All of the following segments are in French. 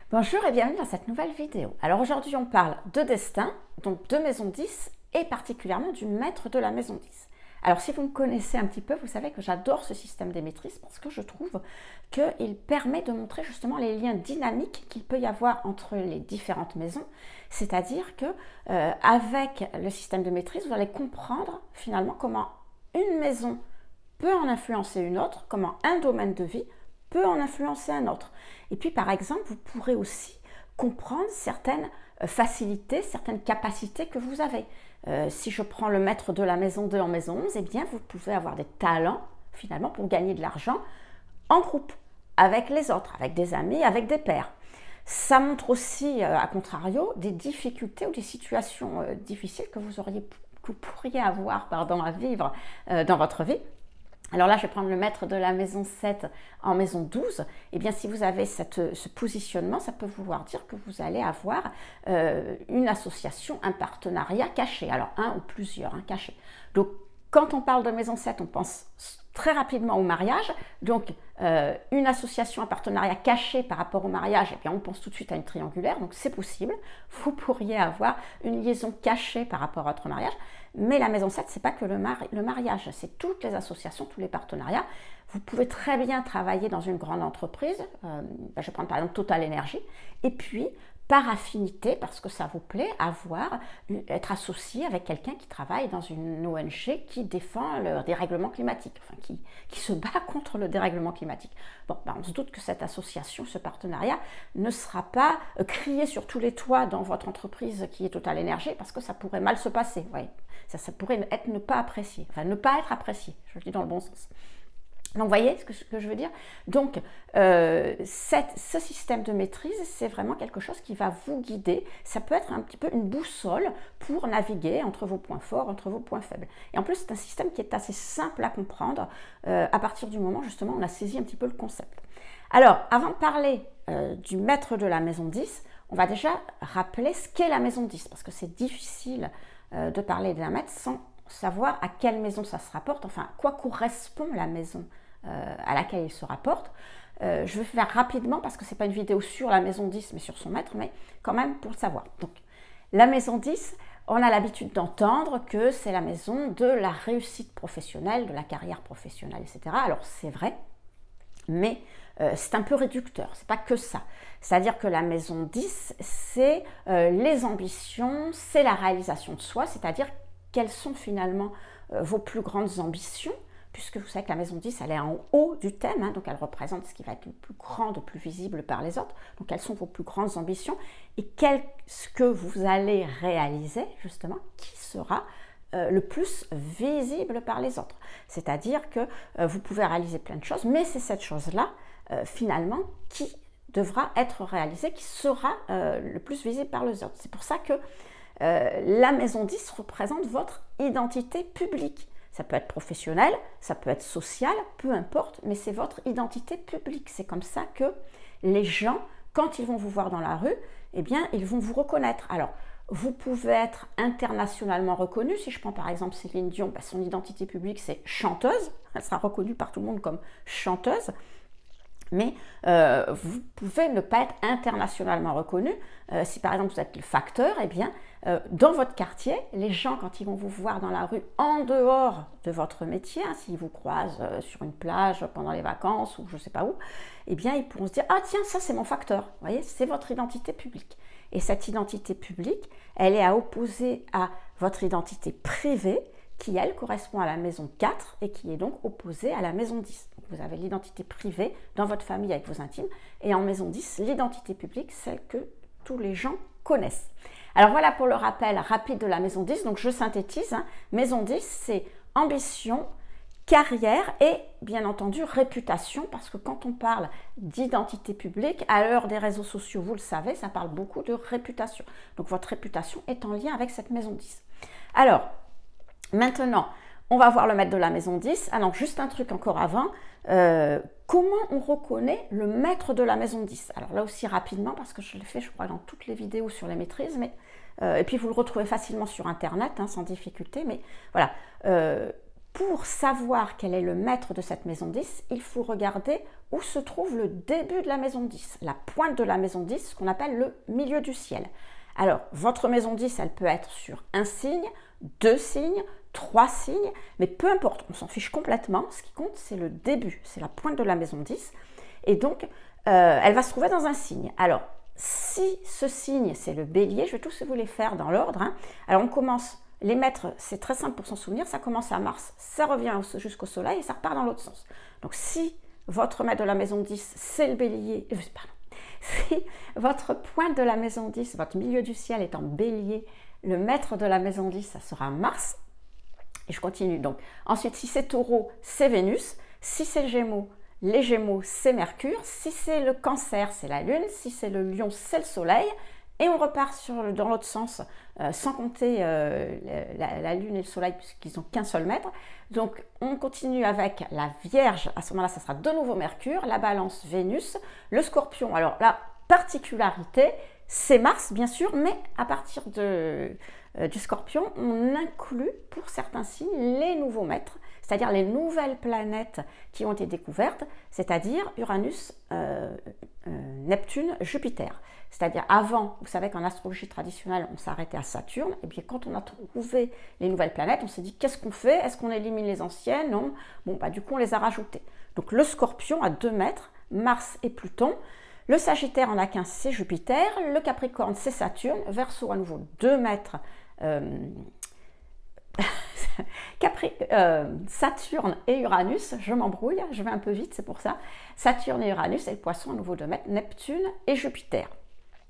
Bonjour et bienvenue dans cette nouvelle vidéo. Alors aujourd'hui on parle de destin, donc de maison 10 et particulièrement du maître de la maison 10. Alors si vous me connaissez un petit peu, vous savez que j'adore ce système des maîtrises parce que je trouve qu'il permet de montrer justement les liens dynamiques qu'il peut y avoir entre les différentes maisons. C'est-à-dire que avec le système de maîtrise, vous allez comprendre finalement comment une maison peut en influencer une autre, comment un domaine de vie peut en influencer un autre. Et puis par exemple, vous pourrez aussi comprendre certaines facilités, certaines capacités que vous avez. Si je prends le maître de la maison 2 en maison 11, eh bien vous pouvez avoir des talents finalement pour gagner de l'argent en groupe, avec les autres, avec des amis, avec des pairs. Ça montre aussi, à contrario, des difficultés ou des situations difficiles que vous pourriez avoir à vivre dans votre vie. Alors là, je vais prendre le maître de la maison 7 en maison 12. Eh bien, si vous avez ce positionnement, ça peut vouloir dire que vous allez avoir une association, un partenariat caché. Alors, un ou plusieurs cachés. Donc, quand on parle de maison 7, on pense très rapidement au mariage. Donc, une association, un partenariat caché par rapport au mariage, eh bien, on pense tout de suite à une triangulaire. Donc, c'est possible. Vous pourriez avoir une liaison cachée par rapport à votre mariage. Mais la maison 7, ce n'est pas que le mariage, c'est toutes les associations, tous les partenariats. Vous pouvez très bien travailler dans une grande entreprise, je vais prendre par exemple Total Energy, et puis par affinité, parce que ça vous plaît, être associé avec quelqu'un qui travaille dans une ONG qui défend le dérèglement climatique, enfin qui se bat contre le dérèglement climatique. Bon, on se doute que cette association, ce partenariat, ne sera pas crié sur tous les toits dans votre entreprise qui est Total Energy, parce que ça pourrait mal se passer. Ouais. Ça pourrait être ne pas apprécié, enfin ne pas être apprécié, je le dis dans le bon sens. Donc, vous voyez ce que je veux dire? Donc, ce système de maîtrise, c'est vraiment quelque chose qui va vous guider. Ça peut être un petit peu une boussole pour naviguer entre vos points forts, entre vos points faibles. Et en plus, c'est un système qui est assez simple à comprendre à partir du moment, justement, où on a saisi un petit peu le concept. Alors, avant de parler du maître de la maison 10, on va déjà rappeler ce qu'est la maison 10, parce que c'est difficile de parler d'un maître sans savoir à quelle maison ça se rapporte, enfin à quoi correspond la maison à laquelle il se rapporte. Je vais faire rapidement parce que ce n'est pas une vidéo sur la maison 10 mais sur son maître, mais quand même pour le savoir. Donc la maison 10, on a l'habitude d'entendre que c'est la maison de la réussite professionnelle, de la carrière professionnelle, etc. Alors c'est vrai, mais c'est un peu réducteur, c'est pas que ça. C'est-à-dire que la maison 10, c'est les ambitions, c'est la réalisation de soi, c'est-à-dire quelles sont finalement vos plus grandes ambitions, puisque vous savez que la maison 10, elle est en haut du thème, donc elle représente ce qui va être le plus grand, le plus visible par les autres. Donc quelles sont vos plus grandes ambitions et qu'est-ce que vous allez réaliser, justement, qui sera le plus visible par les autres. C'est-à-dire que vous pouvez réaliser plein de choses, mais c'est cette chose-là, finalement, qui devra être réalisée, qui sera le plus visible par les autres. C'est pour ça que la maison 10 représente votre identité publique. Ça peut être professionnel, ça peut être social, peu importe, mais c'est votre identité publique. C'est comme ça que les gens, quand ils vont vous voir dans la rue, eh bien, ils vont vous reconnaître. Alors, vous pouvez être internationalement reconnu. Si je prends par exemple Céline Dion, son identité publique, c'est chanteuse. Elle sera reconnue par tout le monde comme chanteuse. Mais vous pouvez ne pas être internationalement reconnu. Si par exemple vous êtes le facteur, eh bien, dans votre quartier, les gens, quand ils vont vous voir dans la rue, en dehors de votre métier, s'ils vous croisent sur une plage pendant les vacances ou je ne sais pas où, eh bien, ils pourront se dire « Ah tiens, ça c'est mon facteur ». Vous voyez, c'est votre identité publique. Et cette identité publique, elle est à opposer à votre identité privée, qui, elle, correspond à la maison 4 et qui est donc opposée à la maison 10. Donc, vous avez l'identité privée dans votre famille avec vos intimes et en maison 10, l'identité publique, celle que tous les gens connaissent. Alors voilà pour le rappel rapide de la maison 10. Donc je synthétise, maison 10, c'est ambition, carrière et bien entendu réputation, parce que quand on parle d'identité publique, à l'heure des réseaux sociaux, vous le savez, ça parle beaucoup de réputation. Donc votre réputation est en lien avec cette maison 10. Alors, maintenant, on va voir le maître de la maison 10. Alors, juste un truc encore avant. Comment on reconnaît le maître de la maison 10? Alors là aussi rapidement, parce que je l'ai fait, je crois, dans toutes les vidéos sur les maîtrises. Et puis, vous le retrouvez facilement sur Internet, sans difficulté. Mais voilà. pour savoir quel est le maître de cette maison 10, il faut regarder où se trouve le début de la maison 10, la pointe de la maison 10, ce qu'on appelle le milieu du ciel. Alors, votre maison 10, elle peut être sur un signe, 2 signes, 3 signes, mais peu importe, on s'en fiche complètement. Ce qui compte, c'est le début, c'est la pointe de la maison 10. Et donc, elle va se trouver dans un signe. Alors, si ce signe, c'est le bélier, je vais tous vous les faire dans l'ordre. Alors, on commence, les maîtres, c'est très simple pour s'en souvenir, ça commence à Mars, ça revient jusqu'au soleil et ça repart dans l'autre sens. Donc, si votre maître de la maison 10, c'est le bélier, pardon, si votre pointe de la maison 10, votre milieu du ciel est en bélier, le maître de la maison 10, ça sera Mars. Et je continue. Donc, ensuite, si c'est taureau, c'est Vénus. Si c'est gémeaux, les gémeaux, c'est Mercure. Si c'est le cancer, c'est la lune. Si c'est le lion, c'est le soleil. Et on repart dans l'autre sens, sans compter la lune et le soleil, puisqu'ils n'ont qu'un seul maître. Donc, on continue avec la Vierge. À ce moment-là, ça sera de nouveau Mercure. La Balance, Vénus. Le Scorpion. Alors, la particularité, c'est Mars, bien sûr, mais à partir du Scorpion, on inclut pour certains signes les nouveaux maîtres, c'est-à-dire les nouvelles planètes qui ont été découvertes, c'est-à-dire Uranus, Neptune, Jupiter. C'est-à-dire avant, vous savez qu'en astrologie traditionnelle, on s'arrêtait à Saturne, et bien quand on a trouvé les nouvelles planètes, on s'est dit qu'est-ce qu'on fait? Est-ce qu'on élimine les anciennes? Non. Bon, bah du coup, on les a rajoutées. Donc le Scorpion a 2 maîtres, Mars et Pluton. Le Sagittaire en a qu'un, c'est Jupiter. Le Capricorne, c'est Saturne. Verseau, à nouveau, 2 maîtres. Saturne et Uranus, je m'embrouille, je vais un peu vite, c'est pour ça. Saturne et Uranus, et le Poisson, à nouveau 2 maîtres, Neptune et Jupiter.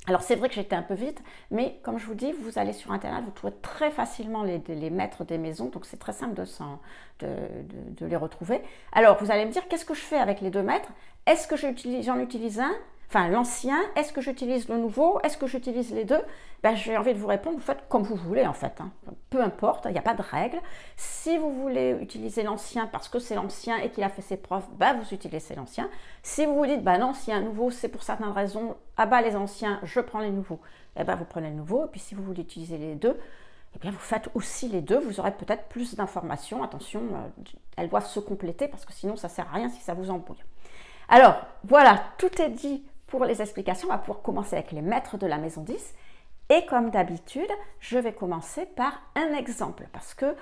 Alors c'est vrai que j'étais un peu vite, mais comme je vous dis, vous allez sur Internet, vous trouvez très facilement les maîtres des maisons, donc c'est très simple de les retrouver. Alors vous allez me dire, qu'est-ce que je fais avec les 2 maîtres? Est-ce que j'en utilise un? Enfin, l'ancien, est-ce que j'utilise le nouveau? Est-ce que j'utilise les deux? Ben, j'ai envie de vous répondre, vous faites comme vous voulez en fait. Peu importe, il n'y a pas de règle. Si vous voulez utiliser l'ancien parce que c'est l'ancien et qu'il a fait ses preuves, ben, vous utilisez l'ancien. Si vous vous dites, ben non, s'il y a un nouveau, c'est pour certaines raisons, ah ben les anciens, je prends les nouveaux, eh ben, vous prenez le nouveau. Et puis si vous voulez utiliser les deux, eh bien, vous faites aussi les deux, vous aurez peut-être plus d'informations. Attention, elles doivent se compléter parce que sinon ça ne sert à rien si ça vous embrouille. Alors, voilà, tout est dit pour les explications. On va pouvoir commencer avec les maîtres de la maison 10. Et comme d'habitude, je vais commencer par un exemple. Parce que,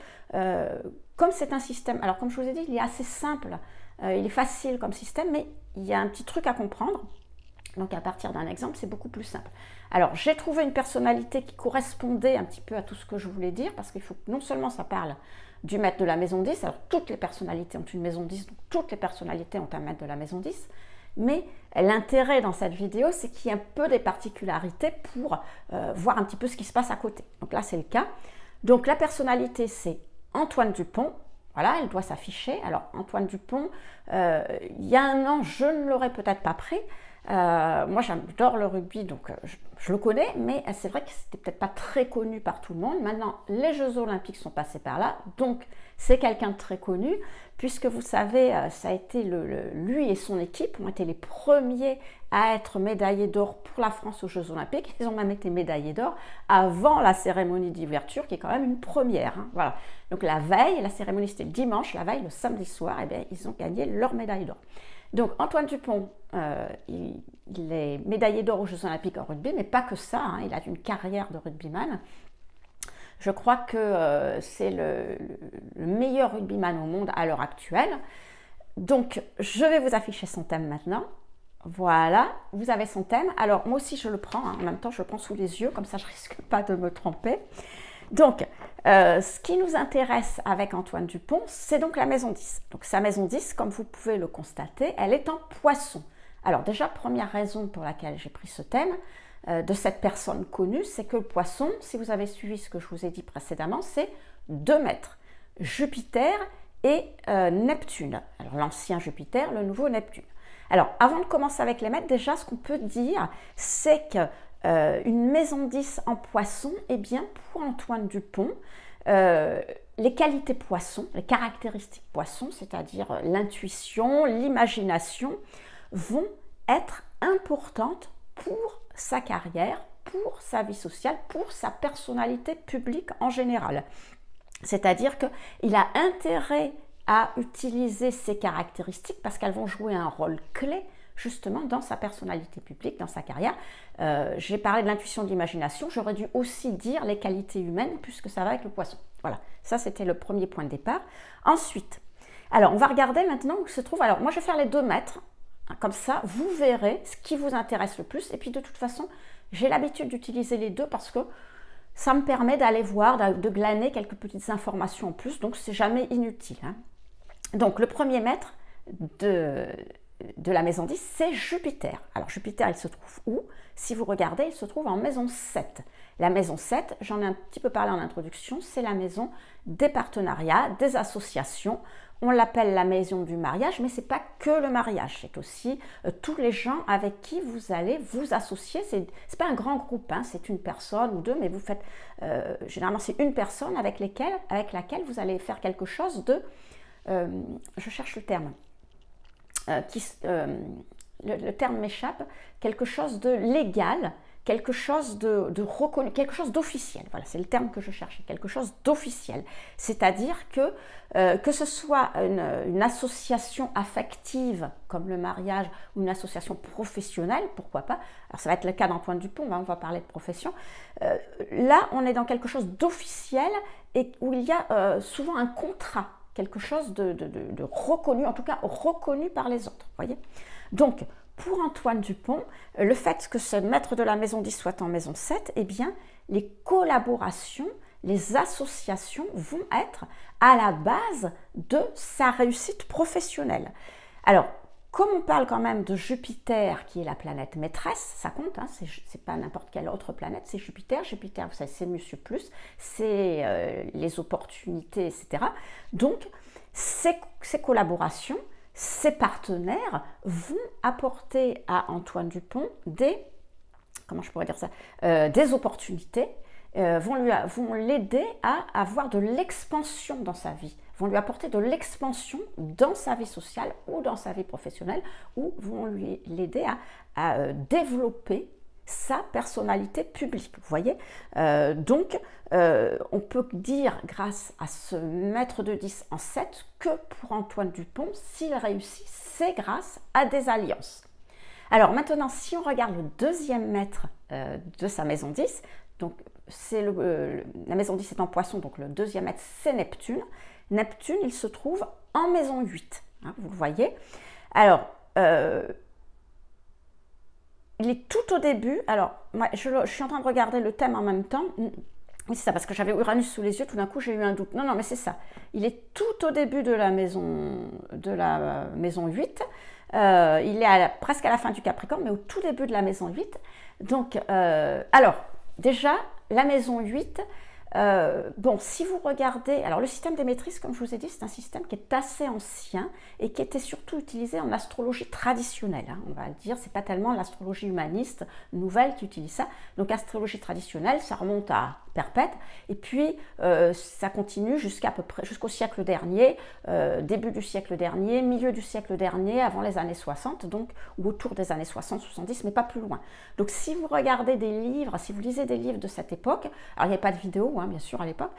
comme c'est un système, alors comme je vous ai dit, il est assez simple, il est facile comme système, mais il y a un petit truc à comprendre. Donc à partir d'un exemple, c'est beaucoup plus simple. Alors, j'ai trouvé une personnalité qui correspondait un petit peu à tout ce que je voulais dire, parce qu'il faut que non seulement ça parle du maître de la maison 10, alors toutes les personnalités ont une maison 10, donc toutes les personnalités ont un maître de la maison 10, mais l'intérêt dans cette vidéo, c'est qu'il y a un peu des particularités pour voir un petit peu ce qui se passe à côté. Donc là, c'est le cas. Donc la personnalité, c'est Antoine Dupont. Voilà, elle doit s'afficher. Alors Antoine Dupont, il y a un an, je ne l'aurais peut-être pas pris. Moi, j'adore le rugby, donc je le connais, mais c'est vrai que c'était peut-être pas très connu par tout le monde. Maintenant, les Jeux Olympiques sont passés par là, donc c'est quelqu'un de très connu, puisque vous savez, ça a été lui et son équipe ont été les premiers à être médaillés d'or pour la France aux Jeux Olympiques. Ils ont même été médaillés d'or avant la cérémonie d'ouverture, qui est quand même une première. Hein, voilà. Donc la veille, la cérémonie c'était le dimanche, la veille, le samedi soir, et bien, ils ont gagné leur médaille d'or. Donc Antoine Dupont, il est médaillé d'or aux Jeux Olympiques en rugby, mais pas que ça, hein, il a une carrière de rugbyman. Je crois que c'est le meilleur rugbyman au monde à l'heure actuelle. Donc je vais vous afficher son thème maintenant. Voilà, vous avez son thème. Alors moi aussi je le prends, hein, en même temps je le prends sous les yeux, comme ça je risque pas de me tromper. Donc, ce qui nous intéresse avec Antoine Dupont, c'est donc la maison 10. Donc sa maison 10, comme vous pouvez le constater, elle est en Poisson. Alors déjà, première raison pour laquelle j'ai pris ce thème de cette personne connue, c'est que le Poisson, si vous avez suivi ce que je vous ai dit précédemment, c'est 2 maîtres, Jupiter et Neptune. Alors l'ancien Jupiter, le nouveau Neptune. Alors avant de commencer avec les maîtres, déjà ce qu'on peut dire, c'est que une maison 10 en Poisson, eh bien pour Antoine Dupont, les qualités Poisson, les caractéristiques Poisson, c'est-à-dire l'intuition, l'imagination, vont être importantes pour sa carrière, pour sa vie sociale, pour sa personnalité publique en général. C'est-à-dire qu'il a intérêt à utiliser ces caractéristiques parce qu'elles vont jouer un rôle clé justement dans sa personnalité publique, dans sa carrière. J'ai parlé de l'intuition de l'imagination, j'aurais dû aussi dire les qualités humaines puisque ça va avec le poisson. Voilà, ça c'était le premier point de départ. Ensuite, alors on va regarder maintenant où se trouve, alors moi je vais faire les 2 mètres, comme ça vous verrez ce qui vous intéresse le plus et puis de toute façon j'ai l'habitude d'utiliser les 2 parce que ça me permet d'aller voir, de glaner quelques petites informations en plus, donc c'est jamais inutile. Hein. Donc le premier maître de la maison 10, c'est Jupiter. Alors Jupiter, il se trouve où? Si vous regardez, il se trouve en maison 7. La maison 7, j'en ai un petit peu parlé en introduction, c'est la maison des partenariats, des associations. On l'appelle la maison du mariage, mais ce n'est pas que le mariage, c'est aussi tous les gens avec qui vous allez vous associer. Ce n'est pas un grand groupe, hein, c'est une personne ou 2, mais vous faites, généralement c'est une personne avec laquelle vous allez faire quelque chose de, je cherche le terme, le terme m'échappe, quelque chose de légal, quelque chose de reconnu, quelque chose d'officiel. Voilà, c'est le terme que je cherchais, quelque chose d'officiel. C'est-à-dire que ce soit une association affective comme le mariage ou une association professionnelle, pourquoi pas. Alors ça va être le cas d'Antoine Dupont, hein, on va parler de profession. Là, on est dans quelque chose d'officiel et où il y a souvent un contrat, quelque chose de reconnu, en tout cas reconnu par les autres. Voyez. Donc, pour Antoine Dupont, le fait que ce maître de la maison 10 soit en maison 7, eh bien, les collaborations, les associations vont être à la base de sa réussite professionnelle. Alors, comme on parle quand même de Jupiter, qui est la planète maîtresse, ça compte, hein, c'est pas n'importe quelle autre planète, c'est Jupiter. Jupiter, vous savez, c'est Monsieur Plus, c'est les opportunités, etc. Donc, ces collaborations, ces partenaires vont apporter à Antoine Dupont des, comment je pourrais dire ça, des opportunités, vont l'aider à avoir de l'expansion dans sa vie, vont lui apporter de l'expansion dans sa vie sociale ou dans sa vie professionnelle, ou vont l'aider à développer sa personnalité publique. Vous voyez, donc on peut dire grâce à ce maître de 10 en 7 que pour Antoine Dupont, s'il réussit, c'est grâce à des alliances. Alors maintenant, si on regarde le deuxième maître de sa maison 10, donc la maison 10 est en poisson, donc le deuxième maître c'est Neptune. Neptune, il se trouve en maison 8, hein, vous le voyez. Alors, il est tout au début, alors moi, je suis en train de regarder le thème en même temps. Oui, c'est ça, parce que j'avais Uranus sous les yeux, tout d'un coup j'ai eu un doute. Non, mais c'est ça. Il est tout au début de la maison 8. Il est presque à la fin du Capricorne, mais au tout début de la maison 8. Donc, alors, déjà, la maison 8, bon, si vous regardez, alors le système des maîtrises, comme je vous ai dit, c'est un système qui est assez ancien et qui était surtout utilisé en astrologie traditionnelle, hein, on va le dire, c'est pas tellement l'astrologie humaniste nouvelle qui utilise ça. Donc astrologie traditionnelle, ça remonte à Perpète, et puis ça continue jusqu'au siècle dernier, début du siècle dernier, milieu du siècle dernier, avant les années 60, donc, ou autour des années 60-70, mais pas plus loin. Donc si vous regardez des livres, si vous lisez des livres de cette époque, alors il n'y a pas de vidéo, hein, bien sûr, à l'époque,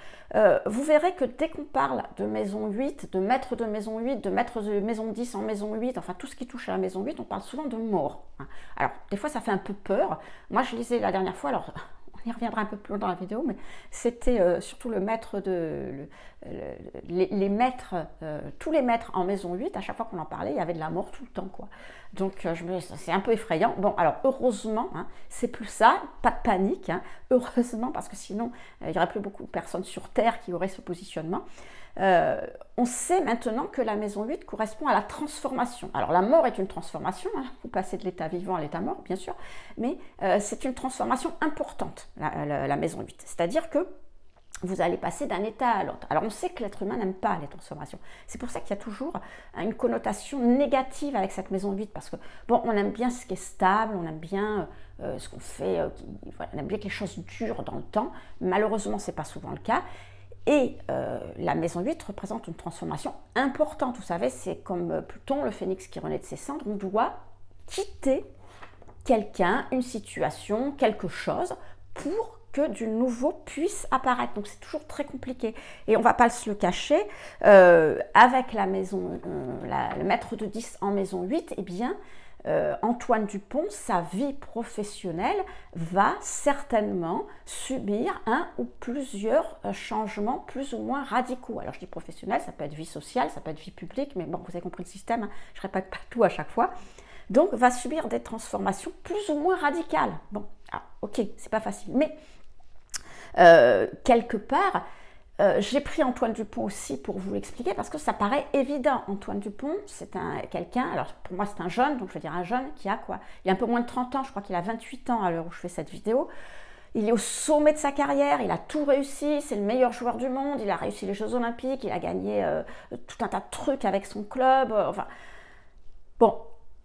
vous verrez que dès qu'on parle de maison 8, de maître de maison 8, de maître de maison 10 en maison 8, enfin tout ce qui touche à la maison 8, on parle souvent de mort. Hein. Alors, des fois, ça fait un peu peur. Moi, je lisais la dernière fois, alors on y reviendra un peu plus loin dans la vidéo, mais c'était surtout le maître les maîtres, tous les maîtres en maison 8, à chaque fois qu'on en parlait, il y avait de la mort tout le temps, quoi. Donc, c'est un peu effrayant. Bon, alors, heureusement, hein, c'est plus ça, pas de panique, hein, heureusement, parce que sinon, il n'y aurait plus beaucoup de personnes sur Terre qui auraient ce positionnement. On sait maintenant que la maison 8 correspond à la transformation. Alors la mort est une transformation, hein, vous passez de l'état vivant à l'état mort, bien sûr, mais c'est une transformation importante, la maison 8. C'est-à-dire que vous allez passer d'un état à l'autre. Alors on sait que l'être humain n'aime pas les transformations. C'est pour ça qu'il y a toujours une connotation négative avec cette maison 8, parce que bon, on aime bien ce qui est stable, on aime bien ce qu'on fait, voilà, on aime bien que les choses durent dans le temps. Malheureusement, c'est pas souvent le cas. Et la maison 8 représente une transformation importante. Vous savez, c'est comme Pluton, le phénix qui renaît de ses cendres. On doit quitter quelqu'un, une situation, quelque chose, pour que du nouveau puisse apparaître. Donc c'est toujours très compliqué. Et on ne va pas se le cacher, avec la maison, le maître de 10 en maison 8, eh bien, Antoine Dupont, sa vie professionnelle va certainement subir un ou plusieurs changements plus ou moins radicaux. Alors je dis professionnel, ça peut être vie sociale, ça peut être vie publique, mais bon, vous avez compris le système, hein, je ne répète pas tout à chaque fois. Donc va subir des transformations plus ou moins radicales. Bon, alors, ok, c'est pas facile, mais quelque part, j'ai pris Antoine Dupont aussi pour vous l'expliquer parce que ça paraît évident. Antoine Dupont, c'est quelqu'un, alors pour moi c'est un jeune, donc je veux dire un jeune qui a quoi? Il a un peu moins de 30 ans, je crois qu'il a 28 ans à l'heure où je fais cette vidéo. Il est au sommet de sa carrière, il a tout réussi, c'est le meilleur joueur du monde, il a réussi les Jeux Olympiques, il a gagné tout un tas de trucs avec son club, enfin... Bon,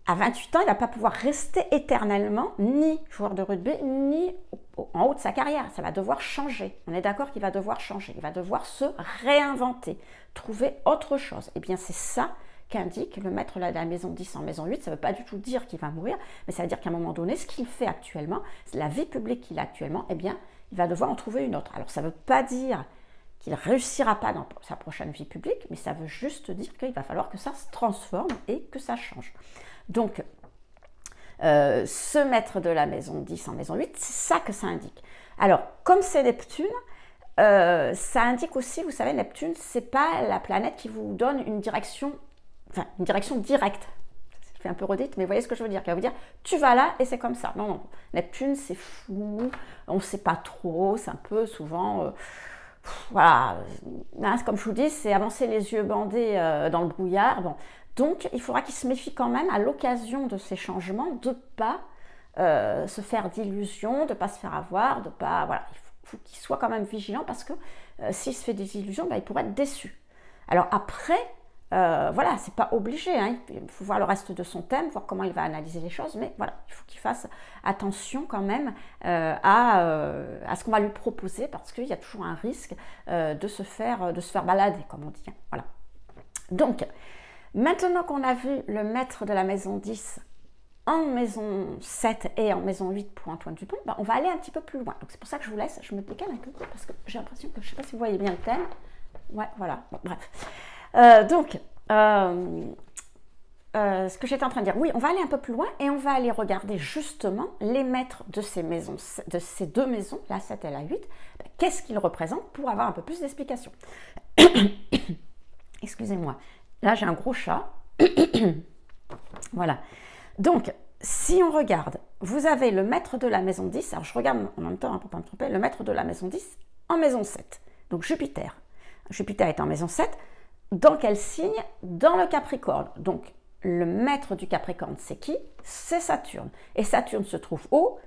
à 28 ans, il ne va pas pouvoir rester éternellement ni joueur de rugby, ni en haut de sa carrière. Ça va devoir changer. On est d'accord qu'il va devoir changer. Il va devoir se réinventer, trouver autre chose. Et bien, c'est ça qu'indique le maître de la maison 10 en maison 8. Ça ne veut pas du tout dire qu'il va mourir, mais ça veut dire qu'à un moment donné, ce qu'il fait actuellement, la vie publique qu'il a actuellement, eh bien, il va devoir en trouver une autre. Alors, ça ne veut pas dire qu'il ne réussira pas dans sa prochaine vie publique, mais ça veut juste dire qu'il va falloir que ça se transforme et que ça change. Donc, ce maître de la maison 10 en maison 8, c'est ça que ça indique. Alors, comme c'est Neptune, ça indique aussi, vous savez, Neptune, c'est pas la planète qui vous donne une direction, enfin, une direction directe. Je fais un peu redite, mais vous voyez ce que je veux dire. Qui va vous dire, tu vas là et c'est comme ça. Non, non. Neptune, c'est flou, on ne sait pas trop, c'est un peu souvent... voilà, comme je vous dis, c'est avancer les yeux bandés dans le brouillard. Bon. Donc, il faudra qu'il se méfie quand même à l'occasion de ces changements de ne pas se faire d'illusions, de ne pas se faire avoir, de pas... Voilà, il faut qu'il soit quand même vigilant parce que s'il se fait des illusions, il pourrait être déçu. Alors après, voilà, c'est pas obligé, hein, il faut voir le reste de son thème, voir comment il va analyser les choses, mais voilà, il faut qu'il fasse attention quand même à ce qu'on va lui proposer parce qu'il y a toujours un risque de se faire balader, comme on dit. Hein, voilà. Donc, maintenant qu'on a vu le maître de la maison 10 en maison 7 et en maison 8 pour Antoine Dupont, on va aller un petit peu plus loin. Donc c'est pour ça que je vous laisse, je me décale un peu parce que j'ai l'impression que, je ne sais pas si vous voyez bien le thème. Ouais, voilà, bon, bref. Ce que j'étais en train de dire, oui, on va aller un peu plus loin et on va aller regarder justement les maîtres de ces maisons, de ces deux maisons, la 7 et la 8, qu'est-ce qu'ils représentent pour avoir un peu plus d'explications. Excusez-moi, là j'ai un gros chat. Voilà. Donc, si on regarde, vous avez le maître de la maison 10, alors je regarde en même temps, hein, pour ne pas me tromper, le maître de la maison 10 en maison 7, donc Jupiter. Jupiter est en maison 7, dans quel signe? Dans le Capricorne. Donc, le maître du Capricorne, c'est qui? C'est Saturne. Et Saturne se trouve où?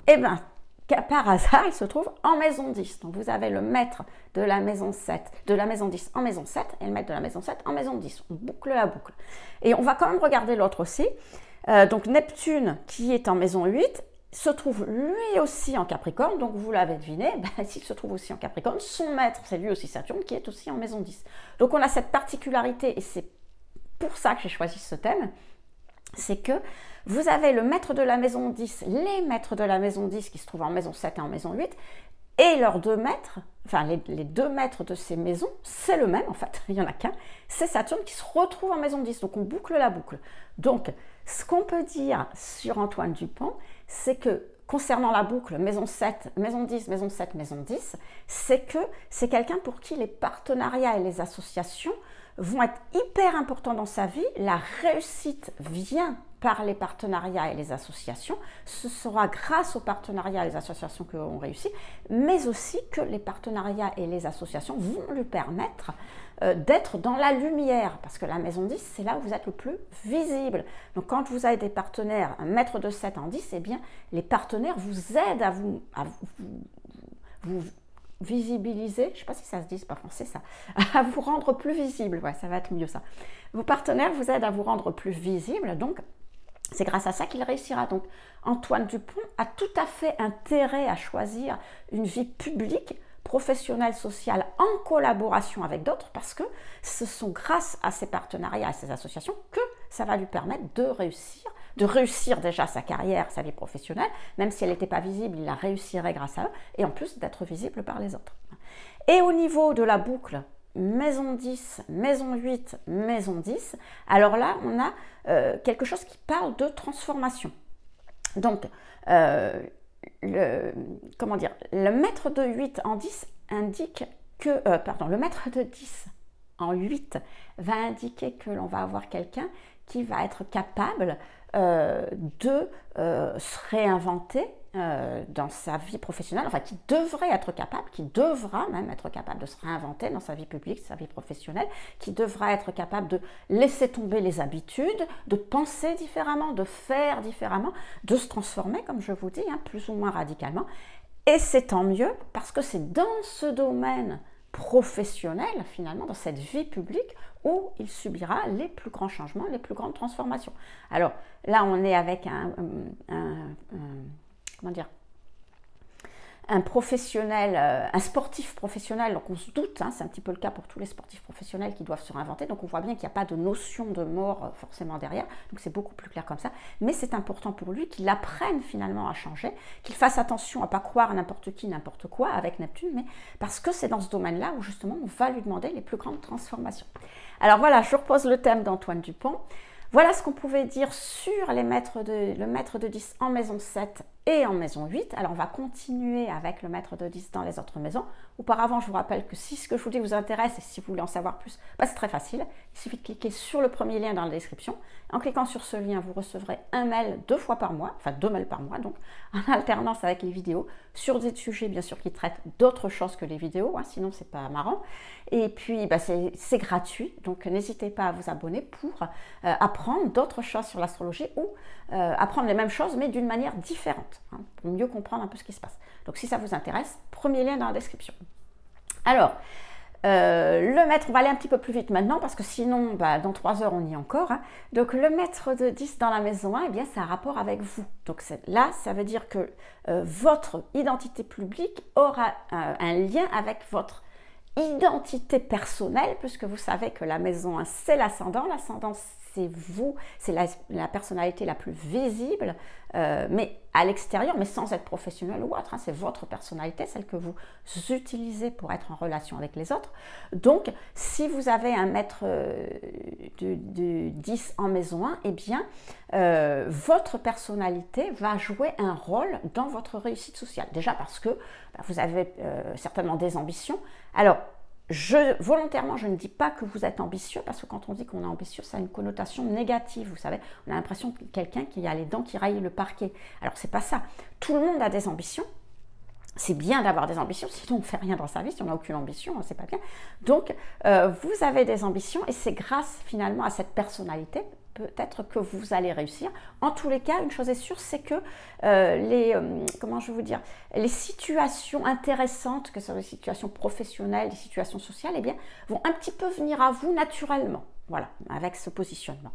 Eh bien, par hasard, il se trouve en maison 10. Donc, vous avez le maître de la maison 7, de la maison 10 en maison 7, et le maître de la maison 7 en maison 10. On boucle la boucle. Et on va quand même regarder l'autre aussi. Donc, Neptune, qui est en maison 8, se trouve lui aussi en Capricorne, donc vous l'avez deviné, s'il se trouve aussi en Capricorne, son maître, c'est lui aussi Saturne, qui est aussi en maison 10. Donc on a cette particularité, et c'est pour ça que j'ai choisi ce thème, c'est que vous avez le maître de la maison 10, les maîtres de la maison 10 qui se trouvent en maison 7 et en maison 8, et leurs deux maîtres, enfin les deux maîtres de ces maisons, c'est le même en fait, il n'y en a qu'un, c'est Saturne qui se retrouve en maison 10, donc on boucle la boucle. Donc ce qu'on peut dire sur Antoine Dupont, c'est que concernant la boucle maison 7, maison 10, maison 7, maison 10, c'est que c'est quelqu'un pour qui les partenariats et les associations vont être hyper importants dans sa vie. La réussite vient par les partenariats et les associations. Ce sera grâce aux partenariats et les associations que l'on réussit, mais aussi que les partenariats et les associations vont lui permettre d'être dans la lumière, parce que la maison 10, c'est là où vous êtes le plus visible. Donc quand vous avez des partenaires, un maître de 7 en 10, eh bien, les partenaires vous aident à vous visibiliser, je ne sais pas si ça se dit, c'est pas français ça, à vous rendre plus visible, ouais, ça va être mieux ça. Vos partenaires vous aident à vous rendre plus visible, donc c'est grâce à ça qu'il réussira. Donc Antoine Dupont a tout à fait intérêt à choisir une vie publique, professionnelle, sociale, en collaboration avec d'autres, parce que ce sont grâce à ces partenariats, à ces associations, que ça va lui permettre de réussir de réussir déjà sa carrière, sa vie professionnelle, même si elle n'était pas visible, il la réussirait grâce à eux, et en plus d'être visible par les autres. Et au niveau de la boucle maison 10, maison 8, maison 10, alors là, on a quelque chose qui parle de transformation. Donc, le maître de 8 en 10 indique que, le maître de 10 en 8 va indiquer que l'on va avoir quelqu'un qui va être capable de se réinventer dans sa vie professionnelle, enfin qui devrait être capable, qui devra même être capable de se réinventer dans sa vie publique, sa vie professionnelle, qui devra être capable de laisser tomber les habitudes, de penser différemment, de faire différemment, de se transformer, comme je vous dis, plus ou moins radicalement. Et c'est tant mieux parce que c'est dans ce domaine professionnel, finalement, dans cette vie publique, où il subira les plus grands changements, les plus grandes transformations. Alors là, on est avec un professionnel, un sportif professionnel, donc on se doute, c'est un petit peu le cas pour tous les sportifs professionnels qui doivent se réinventer, donc on voit bien qu'il n'y a pas de notion de mort forcément derrière, donc c'est beaucoup plus clair comme ça, mais c'est important pour lui qu'il apprenne finalement à changer, qu'il fasse attention à ne pas croire à n'importe qui, n'importe quoi avec Neptune, mais parce que c'est dans ce domaine-là où justement on va lui demander les plus grandes transformations. Alors voilà, je repose le thème d'Antoine Dupont. Voilà ce qu'on pouvait dire sur le maître de 10 en maison 7 et en maison 8. Alors on va continuer avec le maître de 10 dans les autres maisons. Auparavant, je vous rappelle que si ce que je vous dis vous intéresse et si vous voulez en savoir plus, c'est très facile. Il suffit de cliquer sur le premier lien dans la description. En cliquant sur ce lien, vous recevrez un mail 2 fois par mois, enfin 2 mails par mois, donc en alternance avec les vidéos, sur des sujets bien sûr qui traitent d'autres choses que les vidéos, sinon c'est pas marrant. Et puis c'est gratuit, donc n'hésitez pas à vous abonner pour apprendre d'autres choses sur l'astrologie ou apprendre les mêmes choses mais d'une manière différente, pour mieux comprendre un peu ce qui se passe. Donc si ça vous intéresse, premier lien dans la description. Alors, le maître, on va aller un petit peu plus vite maintenant parce que sinon, dans 3 heures, on y est encore. Donc, le maître de 10 dans la maison 1, c'est un rapport avec vous. Donc là, ça veut dire que votre identité publique aura un lien avec votre identité personnelle, puisque vous savez que la maison 1, c'est l'ascendant. L'ascendant, c'est vous, c'est la personnalité la plus visible, mais à l'extérieur, mais sans être professionnel ou autre. C'est votre personnalité, celle que vous utilisez pour être en relation avec les autres. Donc, si vous avez un maître de 10 en maison 1, votre personnalité va jouer un rôle dans votre réussite sociale. Déjà parce que vous avez certainement des ambitions. Alors, volontairement, je ne dis pas que vous êtes ambitieux, parce que quand on dit qu'on est ambitieux, ça a une connotation négative, vous savez. On a l'impression que quelqu'un qui a les dents qui raillent le parquet. Alors, c'est pas ça. Tout le monde a des ambitions. C'est bien d'avoir des ambitions, sinon on ne fait rien dans sa vie, si on n'a aucune ambition, c'est pas bien. Donc, vous avez des ambitions et c'est grâce finalement à cette personnalité, peut-être que vous allez réussir. En tous les cas, une chose est sûre, c'est que les situations intéressantes, que ce soit des situations professionnelles, des situations sociales, vont un petit peu venir à vous naturellement, voilà, avec ce positionnement.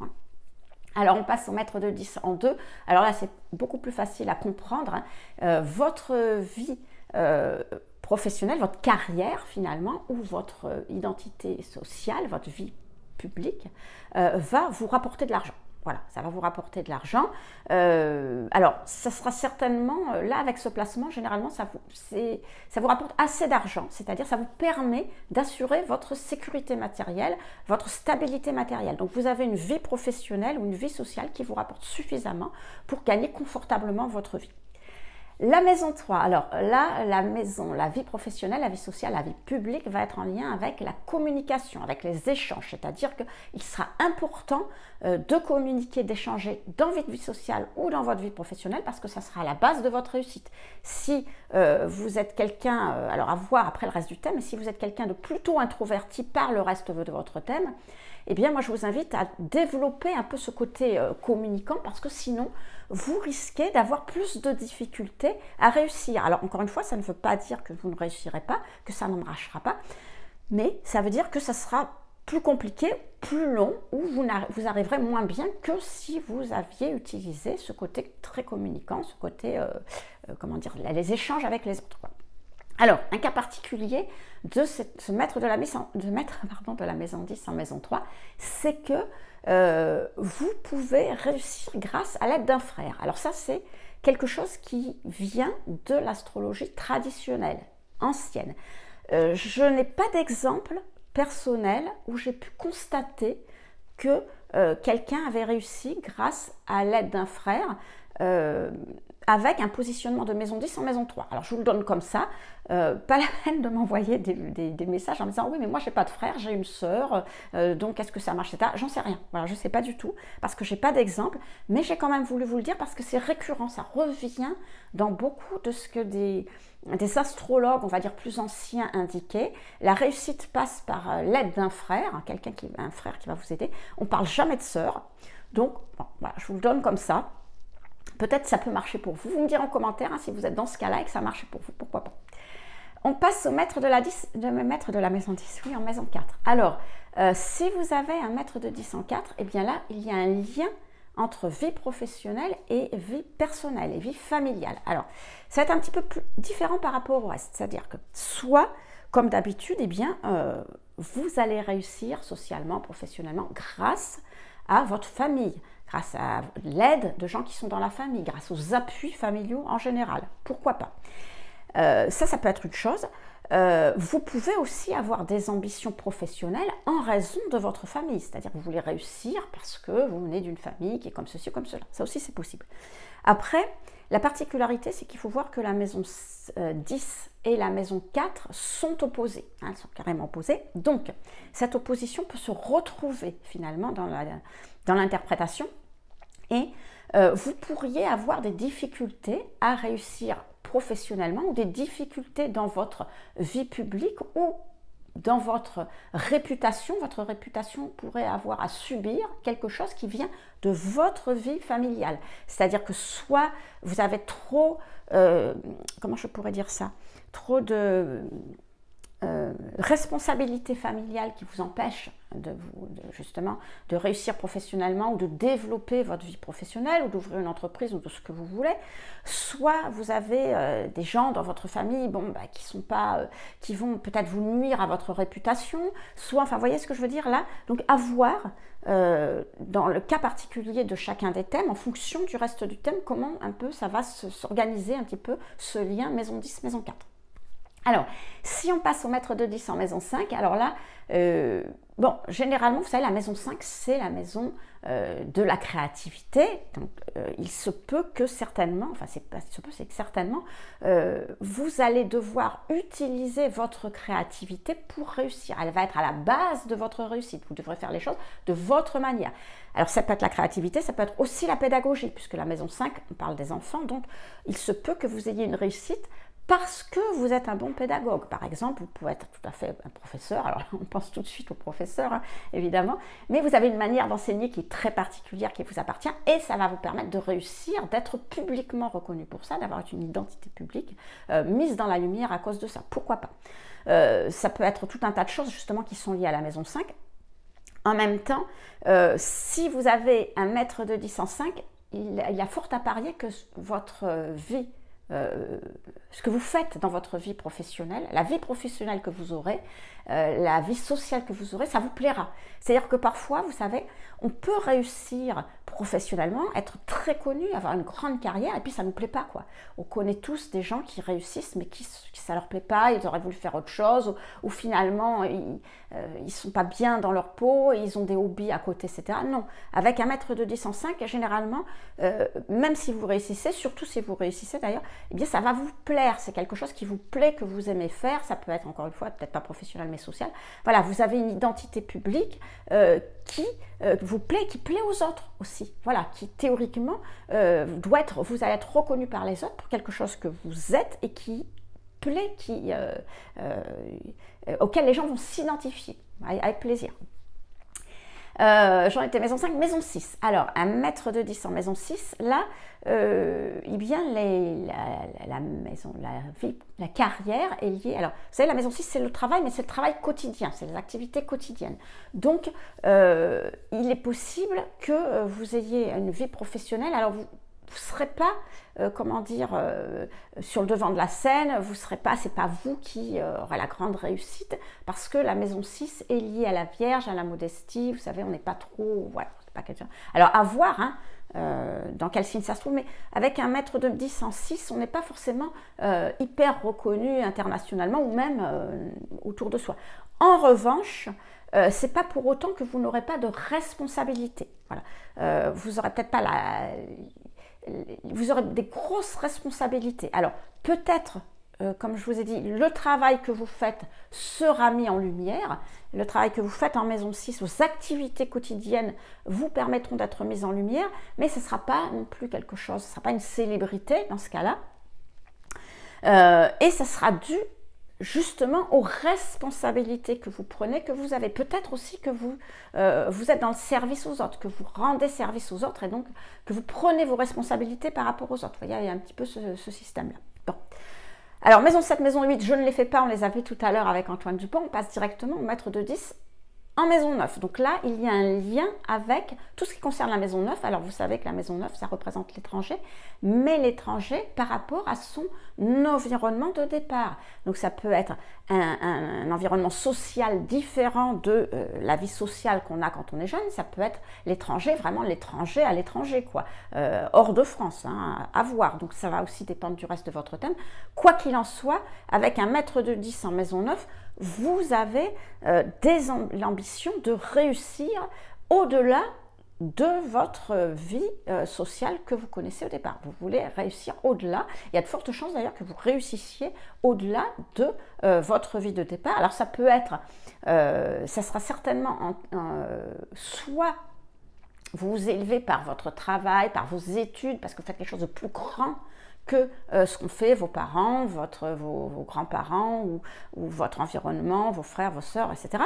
Alors, on passe au maître de 10 en 2. Alors là, c'est beaucoup plus facile à comprendre. Votre vie professionnelle, votre carrière finalement, ou votre identité sociale, votre vie publique, va vous rapporter de l'argent. Voilà, ça va vous rapporter de l'argent. Alors, ça sera certainement, là, avec ce placement, généralement, ça vous rapporte assez d'argent, c'est-à-dire ça vous permet d'assurer votre sécurité matérielle, votre stabilité matérielle. Donc, vous avez une vie professionnelle ou une vie sociale qui vous rapporte suffisamment pour gagner confortablement votre vie. La maison 3, alors là, la vie professionnelle, la vie sociale, la vie publique va être en lien avec la communication, avec les échanges. C'est-à-dire qu'il sera important de communiquer, d'échanger dans votre vie sociale ou dans votre vie professionnelle parce que ça sera la base de votre réussite. Si vous êtes quelqu'un, alors à voir après le reste du thème, mais si vous êtes quelqu'un de plutôt introverti par le reste de votre thème, moi je vous invite à développer un peu ce côté communicant parce que sinon vous risquez d'avoir plus de difficultés à réussir. Alors encore une fois, ça ne veut pas dire que vous ne réussirez pas, que ça ne marchera pas, mais ça veut dire que ça sera plus compliqué, plus long, ou vous arriverez moins bien que si vous aviez utilisé ce côté très communicant, ce côté, les échanges avec les autres, quoi. Alors, un cas particulier de ce maître de la maison, pardon, de la maison 10 en maison 3, c'est que vous pouvez réussir grâce à l'aide d'un frère. Alors ça, c'est quelque chose qui vient de l'astrologie traditionnelle, ancienne. Je n'ai pas d'exemple personnel où j'ai pu constater que quelqu'un avait réussi grâce à l'aide d'un frère avec un positionnement de maison 10 en maison 3. Alors je vous le donne comme ça, pas la peine de m'envoyer des messages en me disant oui mais moi j'ai pas de frère, j'ai une sœur, donc est-ce que ça marche, etc. J'en sais rien, voilà, je sais pas du tout parce que j'ai pas d'exemple, mais j'ai quand même voulu vous le dire parce que c'est récurrent, ça revient dans beaucoup de ce que des astrologues, on va dire plus anciens, indiquaient. La réussite passe par l'aide d'un frère, un frère qui va vous aider. On parle jamais de sœur, donc bon, voilà, je vous le donne comme ça. Peut-être ça peut marcher pour vous. Vous me direz en commentaire si vous êtes dans ce cas-là et que ça marche pour vous, pourquoi pas. On passe au maître de la maison 10, oui, en maison 4. Alors, si vous avez un maître de 10 en 4, eh bien là, il y a un lien entre vie professionnelle et vie personnelle et vie familiale. Alors, ça va être un petit peu plus différent par rapport au reste. C'est-à-dire que soit, comme d'habitude, eh bien, vous allez réussir socialement, professionnellement grâce à votre famille, grâce à l'aide de gens qui sont dans la famille, grâce aux appuis familiaux en général. Pourquoi pas? Ça peut être une chose. Vous pouvez aussi avoir des ambitions professionnelles en raison de votre famille. C'est-à-dire que vous voulez réussir parce que vous venez d'une famille qui est comme ceci ou comme cela. Ça aussi, c'est possible. Après, la particularité, c'est qu'il faut voir que la maison 10 et la maison 4 sont opposées. Hein, elles sont carrément opposées. Donc, cette opposition peut se retrouver finalement dans l'interprétation. Et vous pourriez avoir des difficultés à réussir professionnellement ou des difficultés dans votre vie publique ou dans votre réputation. Votre réputation pourrait avoir à subir quelque chose qui vient de votre vie familiale. C'est-à-dire que soit vous avez trop, comment je pourrais dire ça, trop de responsabilité familiale qui vous empêche justement de réussir professionnellement ou de développer votre vie professionnelle ou d'ouvrir une entreprise ou de ce que vous voulez, soit vous avez des gens dans votre famille qui vont peut-être vous nuire à votre réputation, soit, enfin, vous voyez ce que je veux dire là? Donc, à voir dans le cas particulier de chacun des thèmes, en fonction du reste du thème, comment un peu ça va s'organiser un petit peu ce lien maison 10, maison 4. Alors, si on passe au maître de 10 en maison 5, alors là, bon, généralement, vous savez, la maison 5, c'est la maison de la créativité. Donc, il se peut que certainement, enfin, c'est pas il se peut, c'est que certainement, vous allez devoir utiliser votre créativité pour réussir. Elle va être à la base de votre réussite. Vous devrez faire les choses de votre manière. Alors, ça peut être la créativité, ça peut être aussi la pédagogie, puisque la maison 5, on parle des enfants. Donc, il se peut que vous ayez une réussite parce que vous êtes un bon pédagogue. Par exemple, vous pouvez être tout à fait un professeur, alors on pense tout de suite au professeur, hein, évidemment, mais vous avez une manière d'enseigner qui est très particulière, qui vous appartient, et ça va vous permettre de réussir, d'être publiquement reconnu pour ça, d'avoir une identité publique mise dans la lumière à cause de ça. Pourquoi pas? Ça peut être tout un tas de choses, justement, qui sont liées à la maison 5. En même temps, si vous avez un maître de 10 en 5, il y a fort à parier que votre vie, ce que vous faites dans votre vie professionnelle, la vie professionnelle que vous aurez, la vie sociale que vous aurez, ça vous plaira. C'est-à-dire que parfois, vous savez, on peut réussir professionnellement, être très connu, avoir une grande carrière, et puis ça ne nous plaît pas, quoi. On connaît tous des gens qui réussissent, mais qui ça ne leur plaît pas, ils auraient voulu faire autre chose, ou finalement, ils ne sont pas bien dans leur peau, et ils ont des hobbies à côté, etc. Non, avec un maître de 10 en 5, généralement, même si vous réussissez, surtout si vous réussissez d'ailleurs, eh bien ça va vous plaire, c'est quelque chose qui vous plaît, que vous aimez faire, ça peut être encore une fois, peut-être pas professionnel mais social. Voilà, vous avez une identité publique qui vous plaît, qui plaît aux autres aussi. Voilà, qui théoriquement vous allez être reconnu par les autres pour quelque chose que vous êtes et qui plaît, auquel les gens vont s'identifier avec plaisir. J'en étais maison 5, maison 6. Alors, un maître de 10 en maison 6, là, eh bien, la carrière est liée. Alors, vous savez, la maison 6, c'est le travail, mais c'est le travail quotidien, c'est les activités quotidiennes. Donc, il est possible que vous ayez une vie professionnelle. Alors, ne serez pas, comment dire, sur le devant de la scène, vous serez pas, c'est pas vous qui aurez la grande réussite, parce que la maison 6 est liée à la Vierge, à la modestie, vous savez, on n'est pas trop, voilà, c'est pas quelqu'un. Alors à voir, hein, dans quel signe ça se trouve, mais avec un maître de 10 en 6, on n'est pas forcément hyper reconnu internationalement ou même autour de soi. En revanche, c'est pas pour autant que vous n'aurez pas de responsabilité. Voilà. Vous aurez peut-être pas vous aurez des grosses responsabilités. Alors peut-être, comme je vous ai dit, le travail que vous faites sera mis en lumière. Le travail que vous faites en maison 6, vos activités quotidiennes vous permettront d'être mises en lumière, mais ce ne sera pas non plus quelque chose, ce ne sera pas une célébrité dans ce cas-là. Et ça sera dû justement aux responsabilités que vous prenez, que vous avez. Peut-être aussi que vous êtes dans le service aux autres, que vous rendez service aux autres et donc que vous prenez vos responsabilités par rapport aux autres. Vous voyez, il y a un petit peu ce système-là. Bon. Alors, maison 7, maison 8, je ne les fais pas, on les a vus tout à l'heure avec Antoine Dupont, on passe directement au maître de 10 en maison 9. Donc là, il y a un lien avec tout ce qui concerne la maison 9. Alors, vous savez que la maison 9, ça représente l'étranger, mais l'étranger par rapport à son environnement de départ. Donc, ça peut être un environnement social différent de la vie sociale qu'on a quand on est jeune. Ça peut être l'étranger, vraiment l'étranger à l'étranger, quoi. Hors de France, hein, à voir. Donc, ça va aussi dépendre du reste de votre thème. Quoi qu'il en soit, avec un maître de 10 en maison 9, vous avez l'ambition de réussir au-delà de votre vie sociale que vous connaissez au départ. Vous voulez réussir au-delà. Il y a de fortes chances d'ailleurs que vous réussissiez au-delà de votre vie de départ. Alors ça peut être, ça sera certainement soit vous vous élevez par votre travail, par vos études, parce que vous faites quelque chose de plus grand que ce qu'ont fait vos parents, vos grands-parents ou votre environnement, vos frères, vos sœurs, etc.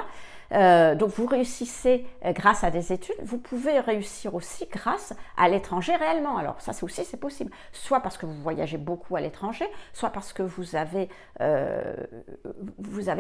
Donc vous réussissez grâce à des études, vous pouvez réussir aussi grâce à l'étranger réellement. Alors ça c'est possible, soit parce que vous voyagez beaucoup à l'étranger, soit parce que vous avez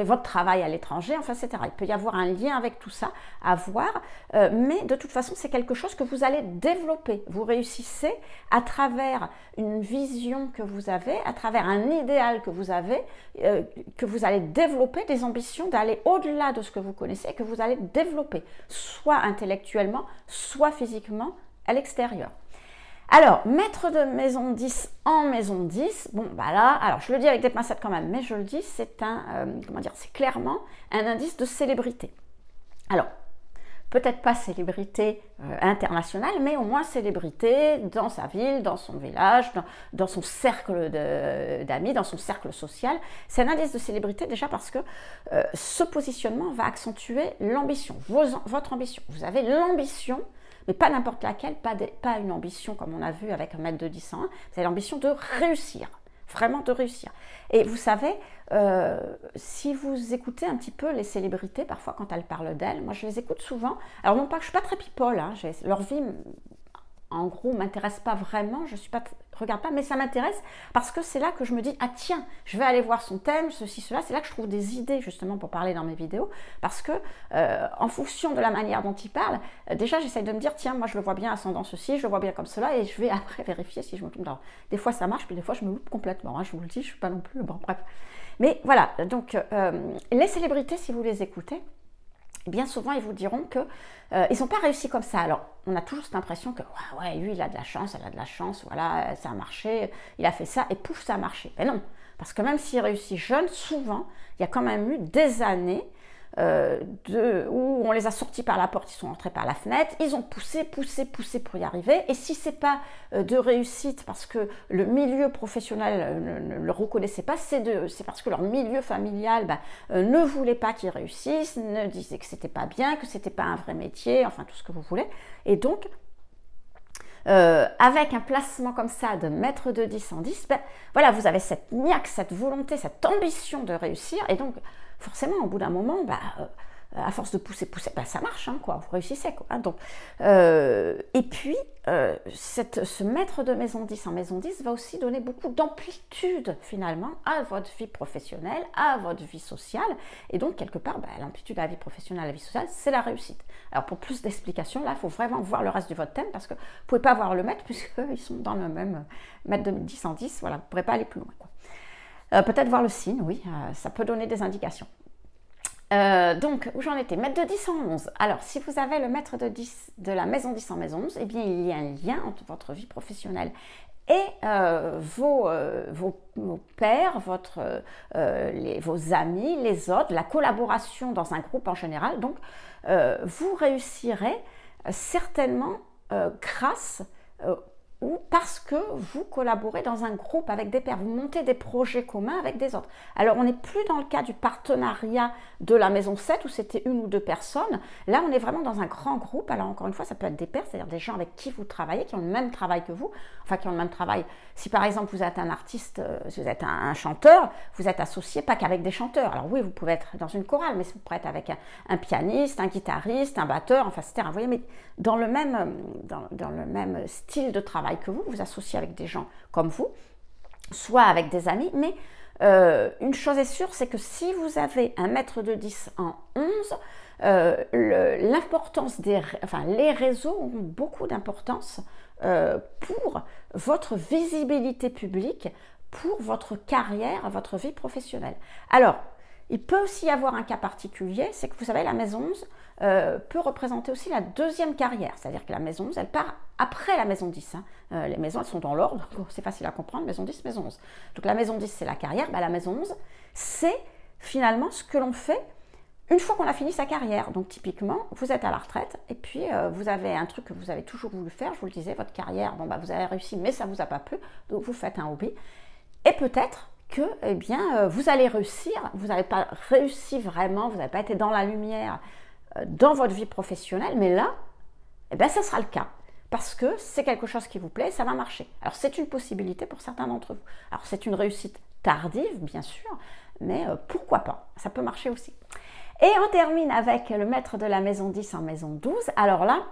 votre travail à l'étranger, enfin etc. Il peut y avoir un lien avec tout ça à voir, mais de toute façon c'est quelque chose que vous allez développer. Vous réussissez à travers une vision que vous avez, à travers un idéal que vous avez, que vous allez développer des ambitions d'aller au-delà de ce que vous connaissez et que vous allez développer, soit intellectuellement, soit physiquement à l'extérieur. Alors, maître de maison 10 en maison 10, bon, bah là, alors je le dis avec des pincettes quand même, mais je le dis, c'est c'est clairement un indice de célébrité. Alors, peut-être pas célébrité internationale, mais au moins célébrité dans sa ville, dans son village, dans son cercle d'amis, dans son cercle social. C'est un indice de célébrité déjà parce que ce positionnement va accentuer l'ambition, votre ambition. Vous avez l'ambition, mais pas n'importe laquelle, pas une ambition comme on a vu avec un maître de 10 ans, vous avez l'ambition de réussir. Vraiment de réussir. Et vous savez, si vous écoutez un petit peu les célébrités, parfois quand elles parlent d'elles, moi je les écoute souvent. Alors non pas que je ne suis pas très people, hein, leur vie en gros m'intéresse pas vraiment, regarde pas, mais ça m'intéresse parce que c'est là que je me dis, ah tiens, je vais aller voir son thème, ceci, cela, c'est là que je trouve des idées justement pour parler dans mes vidéos, parce que en fonction de la manière dont il parle, déjà j'essaye de me dire, tiens, moi je le vois bien ascendant ceci, je le vois bien comme cela, et je vais après vérifier si je me trompe. Alors, des fois ça marche, puis des fois je me loupe complètement, hein, je vous le dis, je suis pas non plus, bon bref. Mais voilà, donc les célébrités, si vous les écoutez, bien souvent, ils vous diront qu'ils n'ont pas réussi comme ça. Alors, on a toujours cette impression que, ouais, lui, il a de la chance, elle a de la chance, voilà, ça a marché, il a fait ça, et pouf, ça a marché. Mais non, parce que même s'il réussit jeune, souvent, il y a quand même eu des années où on les a sortis par la porte, ils sont entrés par la fenêtre, ils ont poussé pour y arriver, et si c'est pas de réussite parce que le milieu professionnel ne le reconnaissait pas, c'est parce que leur milieu familial ne voulait pas qu'ils réussissent, ne disait que c'était pas bien, que c'était pas un vrai métier, enfin tout ce que vous voulez, et donc avec un placement comme ça de maître de 10 en 10, voilà, vous avez cette niaque, cette volonté, cette ambition de réussir, et donc forcément, au bout d'un moment, à force de pousser, ben ça marche, hein, quoi, vous réussissez. Quoi, hein, donc, et puis, ce maître de maison 10 en maison 10 va aussi donner beaucoup d'amplitude, finalement, à votre vie professionnelle, à votre vie sociale. Et donc, quelque part, ben, l'amplitude à la vie professionnelle, à la vie sociale, c'est la réussite. Alors, pour plus d'explications, là, il faut vraiment voir le reste de votre thème, parce que vous ne pouvez pas voir le maître, puisqu'ils sont dans le même maître de 10 en 10, voilà, vous ne pourrez pas aller plus loin. Peut-être voir le signe, oui, ça peut donner des indications. Donc, où j'en étais, maître de 10 en 11. Alors, si vous avez le maître de 10 de la maison 10 en maison 11, eh bien, il y a un lien entre votre vie professionnelle et vos pairs, vos amis, les autres, la collaboration dans un groupe en général. Donc, vous réussirez certainement grâce ou parce que vous collaborez dans un groupe avec des pairs, vous montez des projets communs avec des autres. Alors, on n'est plus dans le cas du partenariat de la maison 7 où c'était une ou deux personnes. Là, on est vraiment dans un grand groupe. Alors, encore une fois, ça peut être des pairs, c'est-à-dire des gens avec qui vous travaillez, qui ont le même travail que vous, enfin, qui ont le même travail. Si, par exemple, vous êtes un artiste, si vous êtes un chanteur, vous êtes associé pas qu'avec des chanteurs. Alors, oui, vous pouvez être dans une chorale, mais vous pouvez être avec un pianiste, un guitariste, un batteur, enfin, etc. Vous voyez, mais dans le même style de travail que vous associez avec des gens comme vous, soit avec des amis, mais une chose est sûre, c'est que si vous avez un maître de 10 en 11, l'importance les réseaux ont beaucoup d'importance pour votre visibilité publique, pour votre carrière, votre vie professionnelle. Alors, il peut aussi y avoir un cas particulier, c'est que vous savez, la maison 11 peut représenter aussi la deuxième carrière, c'est-à-dire que la maison 11, elle part après la maison 10. Hein. Les maisons, elles sont dans l'ordre, c'est facile à comprendre, maison 10, maison 11. Donc la maison 10, c'est la carrière, la maison 11, c'est finalement ce que l'on fait une fois qu'on a fini sa carrière. Donc typiquement, vous êtes à la retraite et puis vous avez un truc que vous avez toujours voulu faire, je vous le disais, votre carrière, vous avez réussi, mais ça ne vous a pas plu, donc vous faites un hobby. Et peut-être que vous allez réussir, vous n'avez pas réussi vraiment, vous n'avez pas été dans la lumière dans votre vie professionnelle, mais là, ça sera le cas. Parce que c'est quelque chose qui vous plaît, ça va marcher. Alors c'est une possibilité pour certains d'entre vous. Alors c'est une réussite tardive, bien sûr, mais pourquoi pas, ça peut marcher aussi. Et on termine avec le maître de la maison 10 en maison 12. Alors là,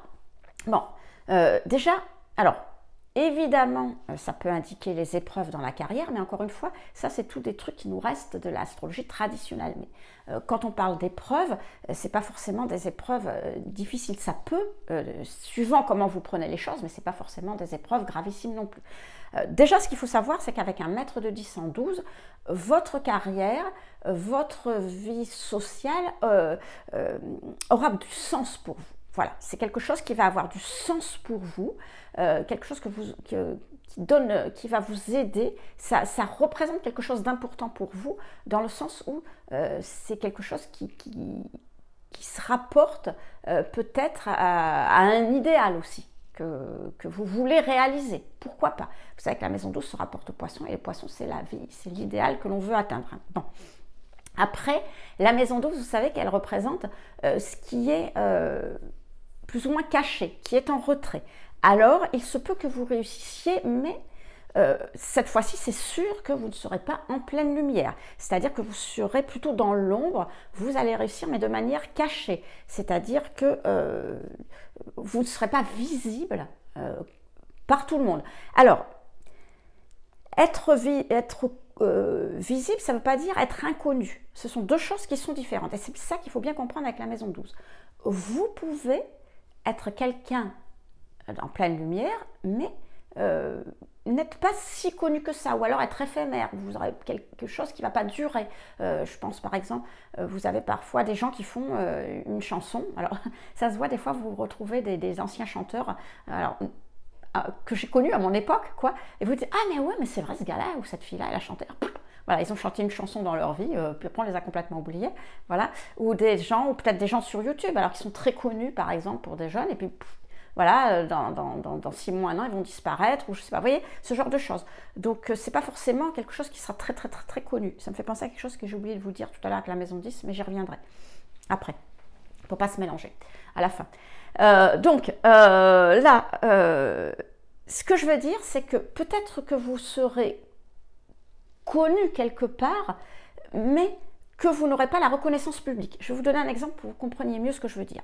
déjà, évidemment, ça peut indiquer les épreuves dans la carrière, mais encore une fois, ça c'est tout des trucs qui nous restent de l'astrologie traditionnelle. Mais quand on parle d'épreuves, c'est pas forcément des épreuves difficiles. Ça peut, suivant comment vous prenez les choses, mais c'est pas forcément des épreuves gravissimes non plus. Déjà, ce qu'il faut savoir, c'est qu'avec un maître de 10 en 12, votre carrière, votre vie sociale aura du sens pour vous. Voilà, c'est quelque chose qui va avoir du sens pour vous, quelque chose qui va vous aider. Ça représente quelque chose d'important pour vous, dans le sens où c'est quelque chose qui se rapporte peut-être à un idéal aussi, que vous voulez réaliser. Pourquoi pas? Vous savez que la maison 12 se rapporte aux poissons, et les poissons, c'est la vie, c'est l'idéal que l'on veut atteindre. Bon. Après, la maison 12, vous savez qu'elle représente ce qui est plus ou moins caché, qui est en retrait. Alors, il se peut que vous réussissiez, mais cette fois-ci, c'est sûr que vous ne serez pas en pleine lumière. C'est-à-dire que vous serez plutôt dans l'ombre, vous allez réussir, mais de manière cachée. C'est-à-dire que vous ne serez pas visible par tout le monde. Alors, être visible, ça ne veut pas dire être inconnu. Ce sont deux choses qui sont différentes. Et c'est ça qu'il faut bien comprendre avec la maison 12. Vous pouvez être quelqu'un en pleine lumière, mais n'être pas si connu que ça, ou alors être éphémère. Vous aurez quelque chose qui ne va pas durer. Je pense par exemple, vous avez parfois des gens qui font une chanson. Alors, ça se voit des fois, vous retrouvez des anciens chanteurs. Alors, que j'ai connu à mon époque, quoi, et vous dites, ah mais ouais, mais c'est vrai, ce gars-là ou cette fille-là, elle a chanté, voilà, ils ont chanté une chanson dans leur vie, puis après on les a complètement oubliés, voilà, ou des gens, ou peut-être des gens sur YouTube, alors qu'ils sont très connus, par exemple, pour des jeunes, et puis, voilà, dans 6 mois, 1 an, ils vont disparaître, ou je sais pas, vous voyez, ce genre de choses. Donc, c'est pas forcément quelque chose qui sera très, très, très, très connu. Ça me fait penser à quelque chose que j'ai oublié de vous dire tout à l'heure avec la maison 10, mais j'y reviendrai après, pour pas se mélanger, à la fin. Ce que je veux dire, c'est que peut-être que vous serez connu quelque part, mais que vous n'aurez pas la reconnaissance publique. Je vais vous donner un exemple pour que vous compreniez mieux ce que je veux dire.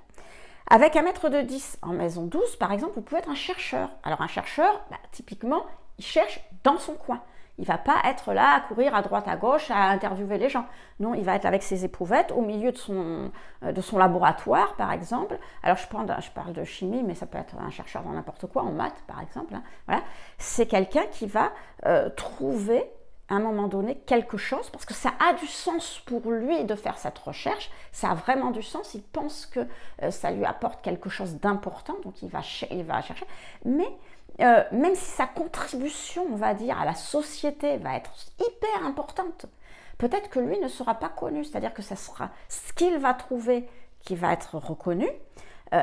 Avec un maître de 10 en maison 12, par exemple, vous pouvez être un chercheur. Alors un chercheur, typiquement, il cherche dans son coin. Il ne va pas être là à courir à droite, à gauche, à interviewer les gens. Non, il va être avec ses éprouvettes au milieu de son laboratoire, par exemple. Alors, je parle de chimie, mais ça peut être un chercheur dans n'importe quoi, en maths, par exemple. Hein. Voilà. C'est quelqu'un qui va trouver, à un moment donné, quelque chose, parce que ça a du sens pour lui de faire cette recherche. Ça a vraiment du sens. Il pense que ça lui apporte quelque chose d'important, donc il va chercher. Mais même si sa contribution, on va dire, à la société va être hyper importante, peut-être que lui ne sera pas connu, c'est-à-dire que ça sera ce qu'il va trouver qui va être reconnu,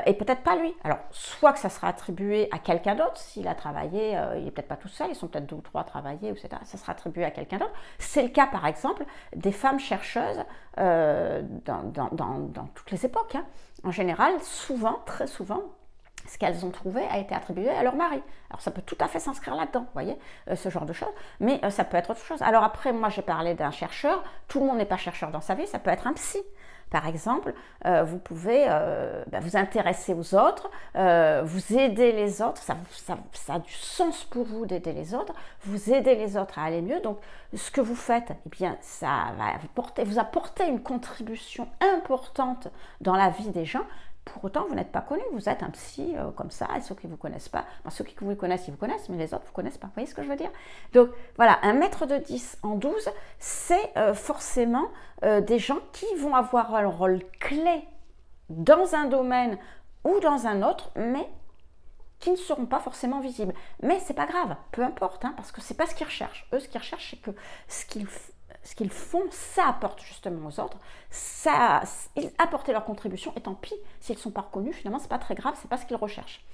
et peut-être pas lui. Alors, soit que ça sera attribué à quelqu'un d'autre, s'il a travaillé, il n'est peut-être pas tout seul, ils sont peut-être 2 ou 3 à travailler, etc. Ça sera attribué à quelqu'un d'autre. C'est le cas, par exemple, des femmes chercheuses dans toutes les époques. Hein. En général, souvent, très souvent, ce qu'elles ont trouvé a été attribué à leur mari. Alors ça peut tout à fait s'inscrire là-dedans, vous voyez, ce genre de choses, mais ça peut être autre chose. Alors après, moi j'ai parlé d'un chercheur, tout le monde n'est pas chercheur dans sa vie, ça peut être un psy. Par exemple, vous pouvez vous intéresser aux autres, vous aider les autres, ça a du sens pour vous d'aider les autres, vous aider les autres à aller mieux. Donc ce que vous faites, eh bien, ça va vous apporter une contribution importante dans la vie des gens. Pour autant, vous n'êtes pas connu, vous êtes un psy comme ça, et ceux qui ne vous connaissent pas, ceux qui vous connaissent, ils vous connaissent, mais les autres ne vous connaissent pas. Vous voyez ce que je veux dire? Donc voilà, un maître de 10 en 12, c'est forcément des gens qui vont avoir un rôle clé dans un domaine ou dans un autre, mais qui ne seront pas forcément visibles. Mais c'est pas grave, peu importe, hein, parce que c'est pas ce qu'ils recherchent. Eux, ce qu'ils recherchent, c'est que ce qu'ils font, ça apporte justement aux autres, ils apportent leur contribution, et tant pis s'ils ne sont pas reconnus, finalement c'est pas très grave, c'est pas ce qu'ils recherchent.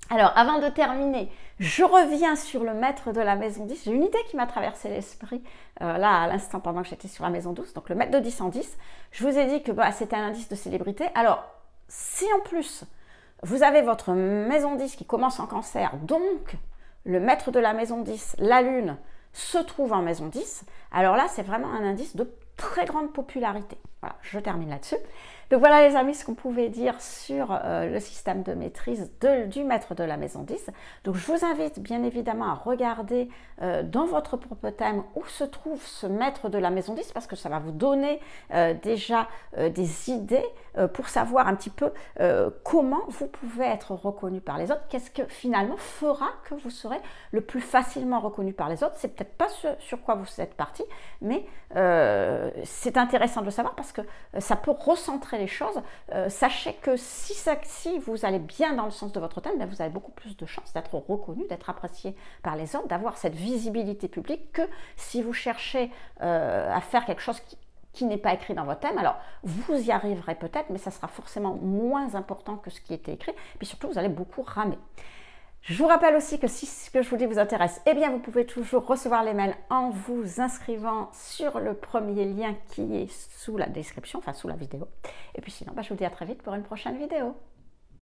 Alors avant de terminer, je reviens sur le maître de la maison 10, j'ai une idée qui m'a traversé l'esprit là à l'instant pendant que j'étais sur la maison 12, donc le maître de 10 en 10, je vous ai dit que c'était un indice de célébrité. Alors si en plus vous avez votre maison 10 qui commence en cancer, donc le maître de la maison 10, la lune, se trouve en maison 10, alors là c'est vraiment un indice de très grande popularité. Voilà, je termine là-dessus. Donc voilà les amis ce qu'on pouvait dire sur le système de maîtrise du maître de la maison 10. Donc je vous invite bien évidemment à regarder dans votre propre thème où se trouve ce maître de la maison 10, parce que ça va vous donner déjà des idées pour savoir un petit peu comment vous pouvez être reconnu par les autres. Qu'est-ce que finalement fera que vous serez le plus facilement reconnu par les autres. C'est peut-être pas ce sur quoi vous êtes parti, mais c'est intéressant de le savoir parce que ça peut recentrer les choses. Sachez que si vous allez bien dans le sens de votre thème, ben vous avez beaucoup plus de chances d'être reconnu, d'être apprécié par les autres, d'avoir cette visibilité publique que si vous cherchez à faire quelque chose qui n'est pas écrit dans votre thème. Alors, vous y arriverez peut-être, mais ça sera forcément moins important que ce qui était écrit. Et puis surtout, vous allez beaucoup ramer. Je vous rappelle aussi que si ce que je vous dis vous intéresse, eh bien vous pouvez toujours recevoir les mails en vous inscrivant sur le premier lien qui est sous la description, enfin sous la vidéo. Et puis sinon, je vous dis à très vite pour une prochaine vidéo.